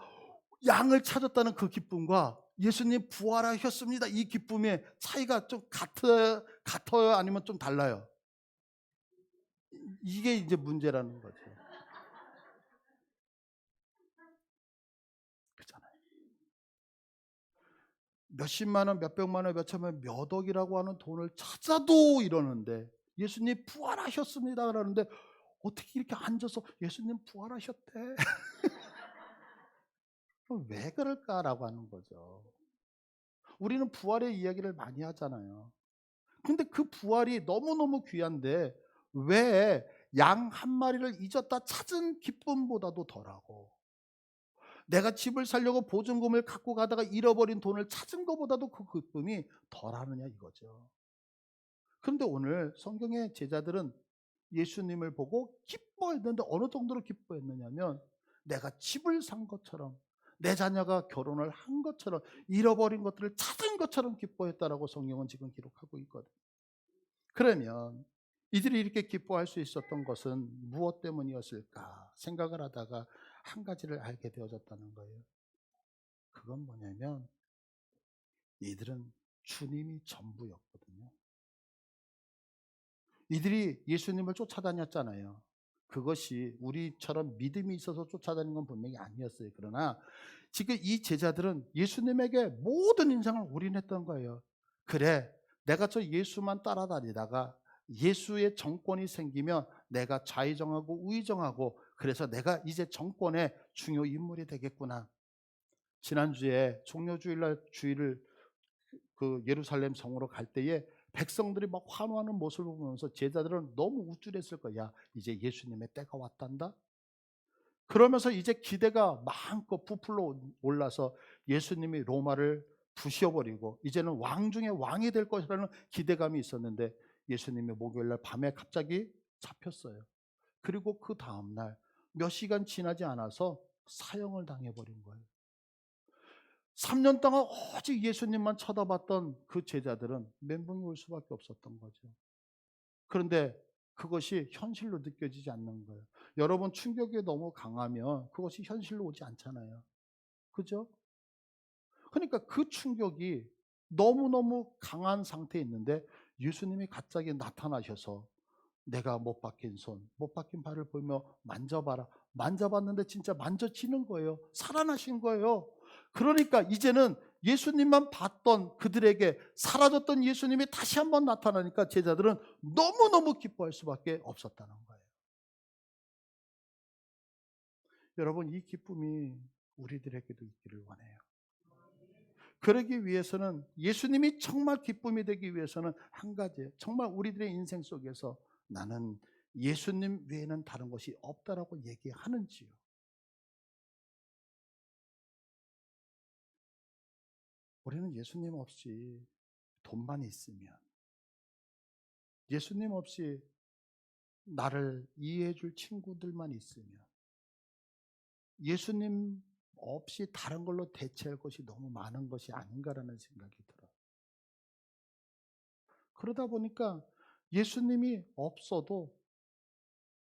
양을 찾았다는 그 기쁨과 예수님 부활하셨습니다 이 기쁨의 차이가 좀 같아요? 아니면 좀 달라요? 이게 이제 문제라는 거죠. 그렇잖아요. 몇십만 원, 몇백만 원, 몇천만 원, 몇 억이라고 하는 돈을 찾아도 이러는데 예수님 부활하셨습니다 그러는데 어떻게 이렇게 앉아서 예수님 부활하셨대? 왜 그럴까라고 하는 거죠. 우리는 부활의 이야기를 많이 하잖아요. 근데 그 부활이 너무너무 귀한데 왜 양 한 마리를 잊었다 찾은 기쁨보다도 덜하고 내가 집을 살려고 보증금을 갖고 가다가 잃어버린 돈을 찾은 것보다도 그 기쁨이 덜하느냐 이거죠. 그런데 오늘 성경의 제자들은 예수님을 보고 기뻐했는데 어느 정도로 기뻐했느냐면 내가 집을 산 것처럼 내 자녀가 결혼을 한 것처럼 잃어버린 것들을 찾은 것처럼 기뻐했다라고 성경은 지금 기록하고 있거든요. 그러면 이들이 이렇게 기뻐할 수 있었던 것은 무엇 때문이었을까 생각을 하다가 한 가지를 알게 되어졌다는 거예요. 그건 뭐냐면 이들은 주님이 전부였거든요. 이들이 예수님을 쫓아다녔잖아요. 그것이 우리처럼 믿음이 있어서 쫓아다니는 건 분명히 아니었어요. 그러나 지금 이 제자들은 예수님에게 모든 인생을 올인했던 거예요. 그래, 내가 저 예수만 따라다니다가 예수의 정권이 생기면 내가 좌의정하고 우의정하고 그래서 내가 이제 정권의 중요 인물이 되겠구나. 지난주에 종려주일날 주일을 그 예루살렘 성으로 갈 때에 백성들이 막 환호하는 모습을 보면서 제자들은 너무 우쭐했을 거야. 이제 예수님의 때가 왔단다. 그러면서 이제 기대가 마음껏 부풀어 올라서 예수님이 로마를 부셔버리고 이제는 왕 중에 왕이 될 것이라는 기대감이 있었는데 예수님이 목요일날 밤에 갑자기 잡혔어요. 그리고 그 다음날 몇 시간 지나지 않아서 사형을 당해버린 거예요. 3년 동안 오직 예수님만 쳐다봤던 그 제자들은 멘붕이 올 수밖에 없었던 거죠. 그런데 그것이 현실로 느껴지지 않는 거예요. 여러분 충격이 너무 강하면 그것이 현실로 오지 않잖아요. 그죠? 그러니까 그 충격이 너무너무 강한 상태에 있는데 예수님이 갑자기 나타나셔서 내가 못 박힌 손, 못 박힌 발을 보며 만져봐라. 만져봤는데 진짜 만져지는 거예요. 살아나신 거예요. 그러니까 이제는 예수님만 봤던 그들에게 사라졌던 예수님이 다시 한번 나타나니까 제자들은 너무너무 기뻐할 수밖에 없었다는 거예요. 여러분, 이 기쁨이 우리들에게도 있기를 원해요. 그러기 위해서는 예수님이 정말 기쁨이 되기 위해서는 한 가지, 정말 우리들의 인생 속에서 나는 예수님 외에는 다른 것이 없다라고 얘기하는지요. 우리는 예수님 없이 돈만 있으면, 예수님 없이 나를 이해해 줄 친구들만 있으면, 예수님 없이 다른 걸로 대체할 것이 너무 많은 것이 아닌가라는 생각이 들어요. 그러다 보니까 예수님이 없어도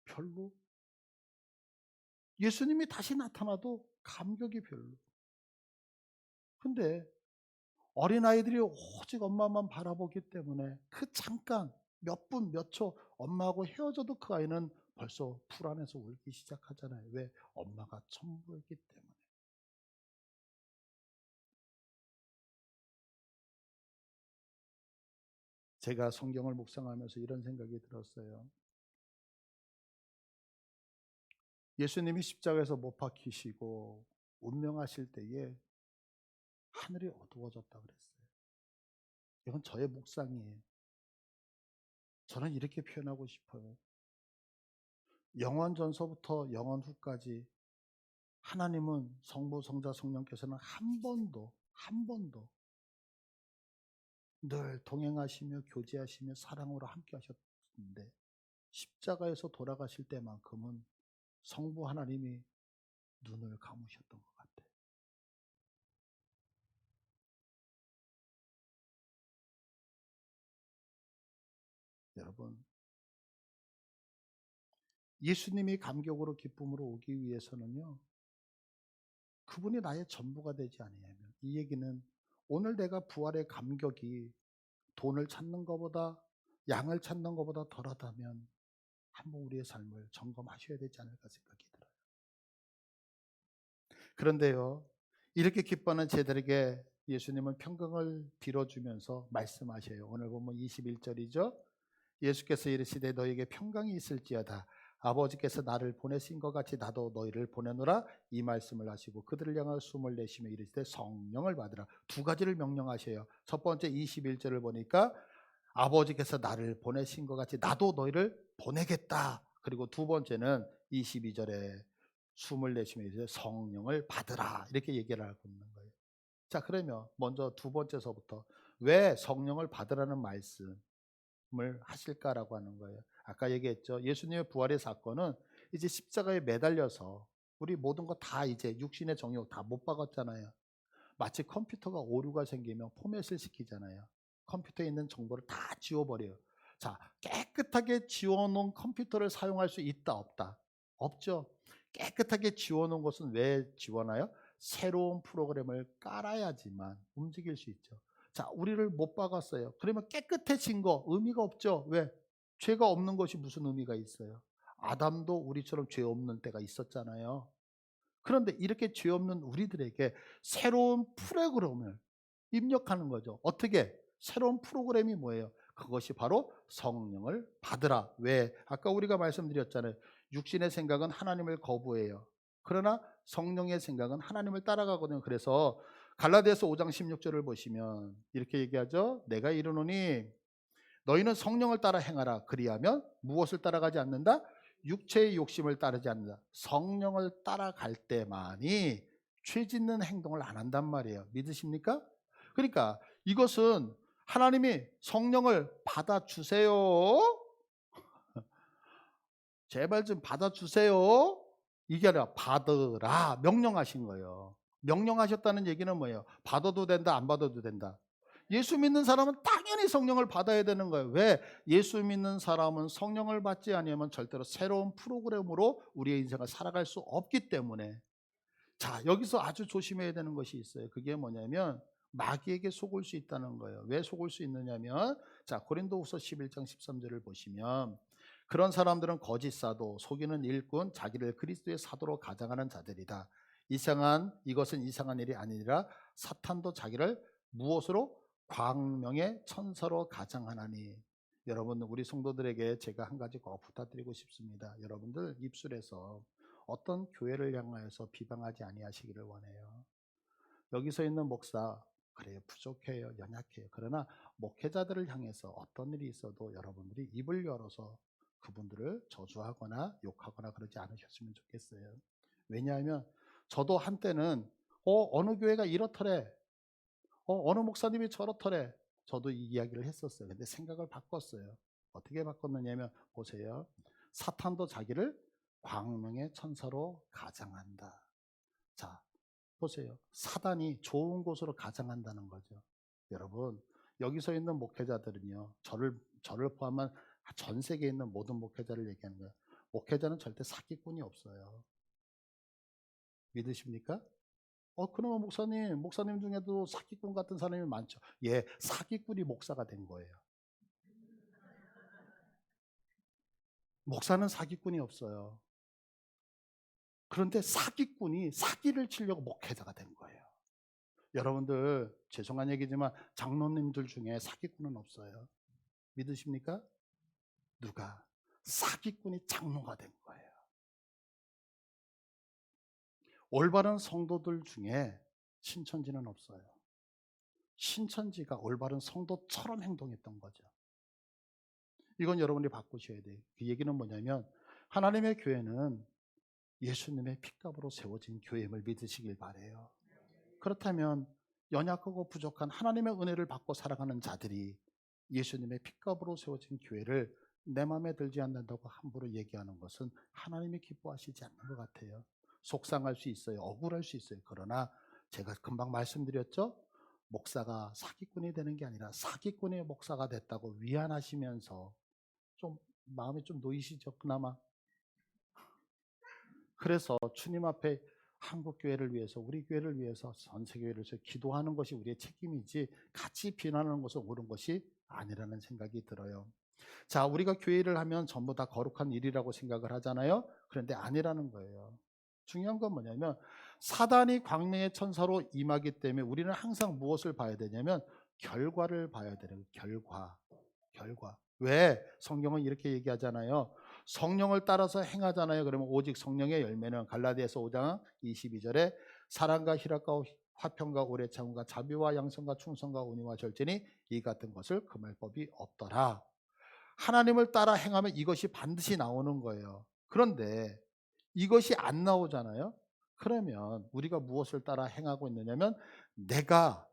별로. 예수님이 다시 나타나도 감격이 별로. 근데 어린아이들이 오직 엄마만 바라보기 때문에 그 잠깐 몇 분, 몇 초 엄마하고 헤어져도 그 아이는 벌써 불안해서 울기 시작하잖아요. 왜? 엄마가 전부이기 때문에. 제가 성경을 묵상하면서 이런 생각이 들었어요. 예수님이 십자가에서 못 박히시고 운명하실 때에 하늘이 어두워졌다 그랬어요. 이건 저의 묵상이에요. 저는 이렇게 표현하고 싶어요. 영원 전서부터 영원 후까지 하나님은 성부, 성자, 성령께서는 한 번도 늘 동행하시며 교제하시며 사랑으로 함께 하셨는데 십자가에서 돌아가실 때만큼은 성부 하나님이 눈을 감으셨던 것 같아요. 여러분, 예수님이 감격으로 기쁨으로 오기 위해서는요, 그분이 나의 전부가 되지 아니하면, 이 얘기는 오늘 내가 부활의 감격이 돈을 찾는 것보다 양을 찾는 것보다 덜하다면 한번 우리의 삶을 점검하셔야 되지 않을까 생각이 들어요. 그런데요, 이렇게 기뻐하는 제들에게 예수님은 평강을 빌어주면서 말씀하셔요. 오늘 보면 21절이죠. 예수께서 이르시되 너에게 평강이 있을지어다. 아버지께서 나를 보내신 것 같이 나도 너희를 보내노라. 이 말씀을 하시고 그들을 향하여 숨을 내쉬며 이르시되 성령을 받으라. 두 가지를 명령하셔요. 첫 번째 21절을 보니까 아버지께서 나를 보내신 것 같이 나도 너희를 보내겠다. 그리고 두 번째는 22절에 숨을 내쉬며 이제 성령을 받으라. 이렇게 얘기를 하고 있는 거예요. 자, 그러면 먼저 두 번째서부터 왜 성령을 받으라는 말씀을 하실까라고 하는 거예요. 아까 얘기했죠. 예수님의 부활의 사건은 이제 십자가에 매달려서 우리 모든 거 다 이제 육신의 정욕 다 못 박았잖아요. 마치 컴퓨터가 오류가 생기면 포맷을 시키잖아요. 컴퓨터에 있는 정보를 다 지워버려요. 자, 깨끗하게 지워놓은 컴퓨터를 사용할 수 있다, 없다? 없죠. 깨끗하게 지워놓은 것은 왜 지워놔요? 새로운 프로그램을 깔아야지만 움직일 수 있죠. 자, 우리를 못 박았어요. 그러면 깨끗해진 거 의미가 없죠. 왜? 죄가 없는 것이 무슨 의미가 있어요? 아담도 우리처럼 죄 없는 때가 있었잖아요. 그런데 이렇게 죄 없는 우리들에게 새로운 프로그램을 입력하는 거죠. 어떻게? 새로운 프로그램이 뭐예요? 그것이 바로 성령을 받으라. 왜? 아까 우리가 말씀드렸잖아요. 육신의 생각은 하나님을 거부해요. 그러나 성령의 생각은 하나님을 따라가거든요. 그래서 갈라디아서 5장 16절을 보시면 이렇게 얘기하죠. 내가 이르노니 너희는 성령을 따라 행하라. 그리하면 무엇을 따라가지 않는다? 육체의 욕심을 따르지 않는다. 성령을 따라갈 때만이 죄 짓는 행동을 안 한단 말이에요. 믿으십니까? 그러니까 이것은 하나님이 성령을 받아주세요. 제발 좀 받아주세요. 이게 아니라 받으라 명령하신 거예요. 명령하셨다는 얘기는 뭐예요? 받아도 된다, 안 받아도 된다. 예수 믿는 사람은 당연히 성령을 받아야 되는 거예요. 왜? 예수 믿는 사람은 성령을 받지 아니하면 절대로 새로운 프로그램으로 우리의 인생을 살아갈 수 없기 때문에. 자, 여기서 아주 조심해야 되는 것이 있어요. 그게 뭐냐면 마귀에게 속을 수 있다는 거예요. 왜 속을 수 있느냐면 자, 고린도후서 11장 13절을 보시면 그런 사람들은 거짓 사도, 속이는 일꾼, 자기를 그리스도의 사도로 가장하는 자들이다. 이것은 이상한 일이 아니라 사탄도 자기를 무엇으로? 광명의 천사로 가장하나니. 여러분, 우리 성도들에게 제가 한 가지 꼭 부탁드리고 싶습니다. 여러분들 입술에서 어떤 교회를 향하여서 비방하지 아니하시기를 원해요. 여기서 있는 목사, 그래요, 부족해요, 연약해요. 그러나 목회자들을 향해서 어떤 일이 있어도 여러분들이 입을 열어서 그분들을 저주하거나 욕하거나 그러지 않으셨으면 좋겠어요. 왜냐하면 저도 한때는 어느 교회가 이렇더래, 어느 목사님이 저렇더래, 저도 이 이야기를 했었어요. 근데 생각을 바꿨어요. 어떻게 바꿨느냐면 보세요. 사탄도 자기를 광명의 천사로 가장한다. 자, 보세요. 사단이 좋은 곳으로 가장한다는 거죠. 여러분, 여기서 있는 목회자들은요, 저를 포함한 전 세계에 있는 모든 목회자를 얘기하는 거예요. 목회자는 절대 사기꾼이 없어요. 믿으십니까? 그러면 목사님 중에도 사기꾼 같은 사람이 많죠. 예, 사기꾼이 목사가 된 거예요. 목사는 사기꾼이 없어요. 그런데 사기꾼이 사기를 치려고 목회자가 된 거예요. 여러분들, 죄송한 얘기지만 장로님들 중에 사기꾼은 없어요. 믿으십니까? 누가? 사기꾼이 장로가 된 거예요. 올바른 성도들 중에 신천지는 없어요. 신천지가 올바른 성도처럼 행동했던 거죠. 이건 여러분이 바꾸셔야 돼요. 그 얘기는 뭐냐면, 하나님의 교회는 예수님의 핏값으로 세워진 교회임을 믿으시길 바라요. 그렇다면 연약하고 부족한 하나님의 은혜를 받고 살아가는 자들이 예수님의 핏값으로 세워진 교회를 내 마음에 들지 않는다고 함부로 얘기하는 것은 하나님이 기뻐하시지 않는 것 같아요. 속상할 수 있어요. 억울할 수 있어요. 그러나 제가 금방 말씀드렸죠. 목사가 사기꾼이 되는 게 아니라 사기꾼의 목사가 됐다고 위안하시면서 좀 마음이 좀 놓이시죠. 그나마. 그래서 주님 앞에 한국교회를 위해서, 우리 교회를 위해서, 전세교회를 위해서 기도하는 것이 우리의 책임이지 같이 비난하는 것은 옳은 것이 아니라는 생각이 들어요. 자, 우리가 교회를 하면 전부 다 거룩한 일이라고 생각을 하잖아요. 그런데 아니라는 거예요. 중요한 건 뭐냐면 사단이 광명의 천사로 임하기 때문에 우리는 항상 무엇을 봐야 되냐면 결과를 봐야 돼요. 결과. 왜? 성경은 이렇게 얘기하잖아요. 성령을 따라서 행하잖아요. 그러면 오직 성령의 열매는 갈라디아서 5장 22절에 사랑과 희락과 화평과 오래 참음과 자비와 양성과 충성과 온유와 절제니 이 같은 것을 금할 법이 없더라. 하나님을 따라 행하면 이것이 반드시 나오는 거예요. 그런데 이것이 안 나오잖아요. 그러면 우리가 무엇을 따라 행하고 있느냐면 내가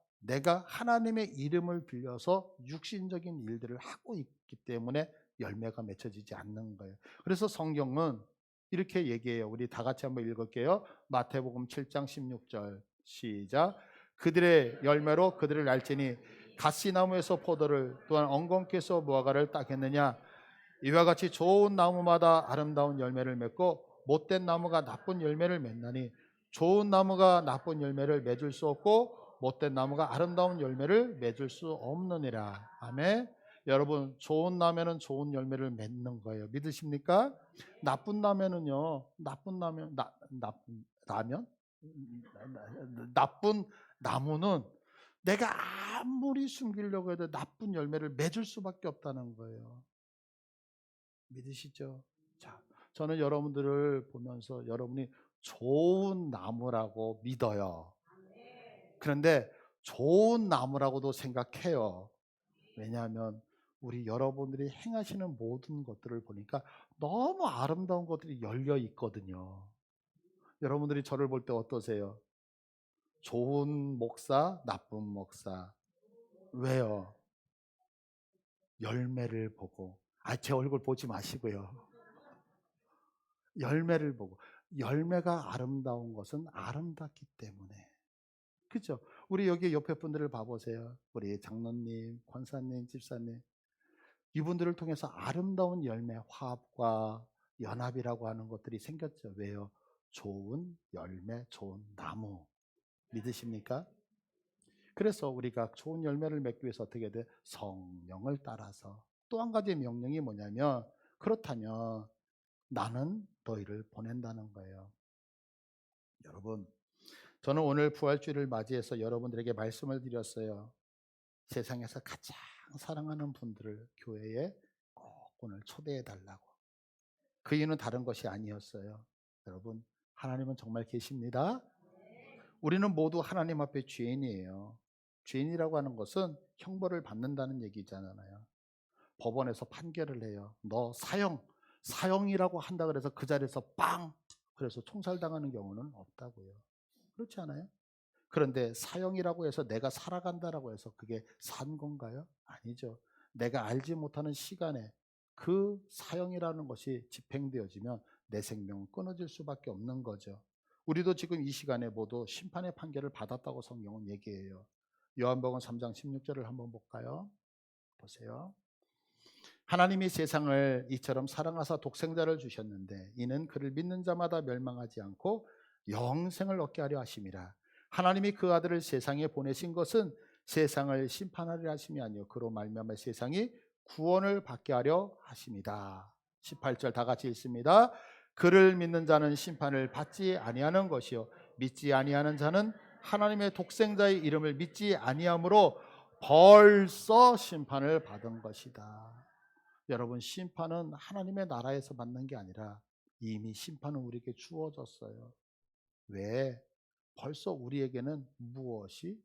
하나님의 이름을 빌려서 육신적인 일들을 하고 있기 때문에 열매가 맺혀지지 않는 거예요. 그래서 성경은 이렇게 얘기해요. 우리 다 같이 한번 읽을게요. 마태복음 7장 16절 시작. 그들의 열매로 그들을 알지니 가시나무에서 포도를 또한 엉겅퀴에서 무화과를 따겠느냐. 이와 같이 좋은 나무마다 아름다운 열매를 맺고 못된 나무가 나쁜 열매를 맺나니 좋은 나무가 나쁜 열매를 맺을 수 없고 못된 나무가 아름다운 열매를 맺을 수 없느니라. 아멘. 여러분, 좋은 나무는 좋은 열매를 맺는 거예요. 믿으십니까? 나쁜 나무는요. 나쁜 나무는 내가 아무리 숨기려고 해도 나쁜 열매를 맺을 수밖에 없다는 거예요. 믿으시죠? 자, 저는 여러분들을 보면서 여러분이 좋은 나무라고 믿어요. 그런데 좋은 나무라고도 생각해요. 왜냐하면 우리 여러분들이 행하시는 모든 것들을 보니까 너무 아름다운 것들이 열려 있거든요. 여러분들이 저를 볼 때 어떠세요? 좋은 목사, 나쁜 목사. 왜요? 열매를 보고. 제 얼굴 보지 마시고요. 열매를 보고. 열매가 아름다운 것은 아름답기 때문에. 그죠? 우리 여기 옆에 분들을 봐보세요. 우리 장로님, 권사님, 집사님. 이분들을 통해서 아름다운 열매, 화합과 연합이라고 하는 것들이 생겼죠. 왜요? 좋은 열매, 좋은 나무. 믿으십니까? 그래서 우리가 좋은 열매를 맺기 위해서 어떻게 돼? 성령을 따라서. 또 한 가지 명령이 뭐냐면, 그렇다면 나는 너희를 보낸다는 거예요. 여러분, 저는 오늘 부활주일을 맞이해서 여러분들에게 말씀을 드렸어요. 세상에서 가장 사랑하는 분들을 교회에 꼭 오늘 초대해 달라고. 그 이유는 다른 것이 아니었어요. 여러분, 하나님은 정말 계십니다. 우리는 모두 하나님 앞에 죄인이에요. 죄인이라고 하는 것은 형벌을 받는다는 얘기잖아요. 법원에서 판결을 해요. 너 사형이라고 한다 그래서 그 자리에서 빵! 그래서 총살당하는 경우는 없다고요. 그렇지 않아요? 그런데 사형이라고 해서 내가 살아간다라고 해서 그게 산 건가요? 아니죠. 내가 알지 못하는 시간에 그 사형이라는 것이 집행되어지면 내 생명은 끊어질 수밖에 없는 거죠. 우리도 지금 이 시간에 모두 심판의 판결을 받았다고 성경은 얘기해요. 요한복음 3장 16절을 한번 볼까요? 보세요. 하나님이 세상을 이처럼 사랑하사 독생자를 주셨는데 이는 그를 믿는 자마다 멸망하지 않고 영생을 얻게 하려 하심이라. 하나님이 그 아들을 세상에 보내신 것은 세상을 심판하려 하심이 아니요 그로 말미암아 세상이 구원을 받게 하려 하심이다. 18절 다 같이 읽습니다. 그를 믿는 자는 심판을 받지 아니하는 것이요 믿지 아니하는 자는 하나님의 독생자의 이름을 믿지 아니함으로 벌써 심판을 받은 것이다. 여러분, 심판은 하나님의 나라에서 받는 게 아니라 이미 심판은 우리에게 주어졌어요. 왜? 벌써 우리에게는 무엇이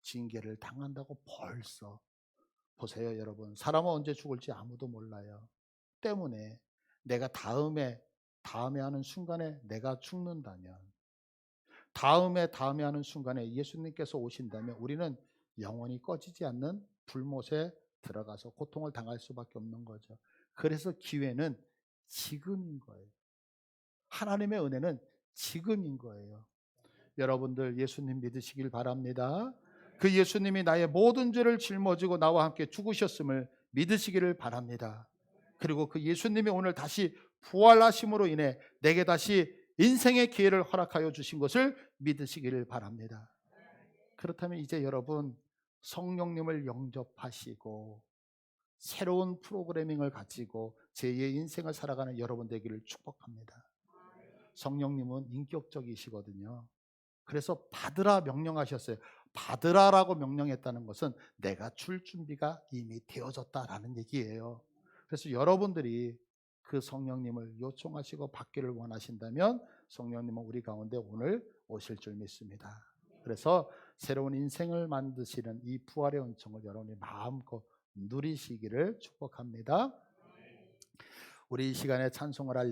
징계를 당한다고 벌써. 보세요, 여러분. 사람은 언제 죽을지 아무도 몰라요. 때문에 내가 다음에 하는 순간에 내가 죽는다면, 다음에 하는 순간에 예수님께서 오신다면 우리는 영원히 꺼지지 않는 불못에 들어가서 고통을 당할 수밖에 없는 거죠. 그래서 기회는 지금인 거예요. 하나님의 은혜는 지금인 거예요. 여러분들 예수님 믿으시길 바랍니다. 그 예수님이 나의 모든 죄를 짊어지고 나와 함께 죽으셨음을 믿으시기를 바랍니다. 그리고 그 예수님이 오늘 다시 부활하심으로 인해 내게 다시 인생의 기회를 허락하여 주신 것을 믿으시기를 바랍니다. 그렇다면 이제 여러분 성령님을 영접하시고 새로운 프로그래밍을 가지고 제2의 인생을 살아가는 여러분 되기를 축복합니다. 성령님은 인격적이시거든요. 그래서 받으라 명령하셨어요. 받으라라고 명령했다는 것은 내가 줄 준비가 이미 되어졌다라는 얘기예요. 그래서 여러분들이 그 성령님을 요청하시고 받기를 원하신다면 성령님은 우리 가운데 오늘 오실 줄 믿습니다. 그래서 새로운 인생을 만드시는 이 부활의 은총을 여러분이 마음껏 누리시기를 축복합니다. 우리 이 시간에 찬송을 할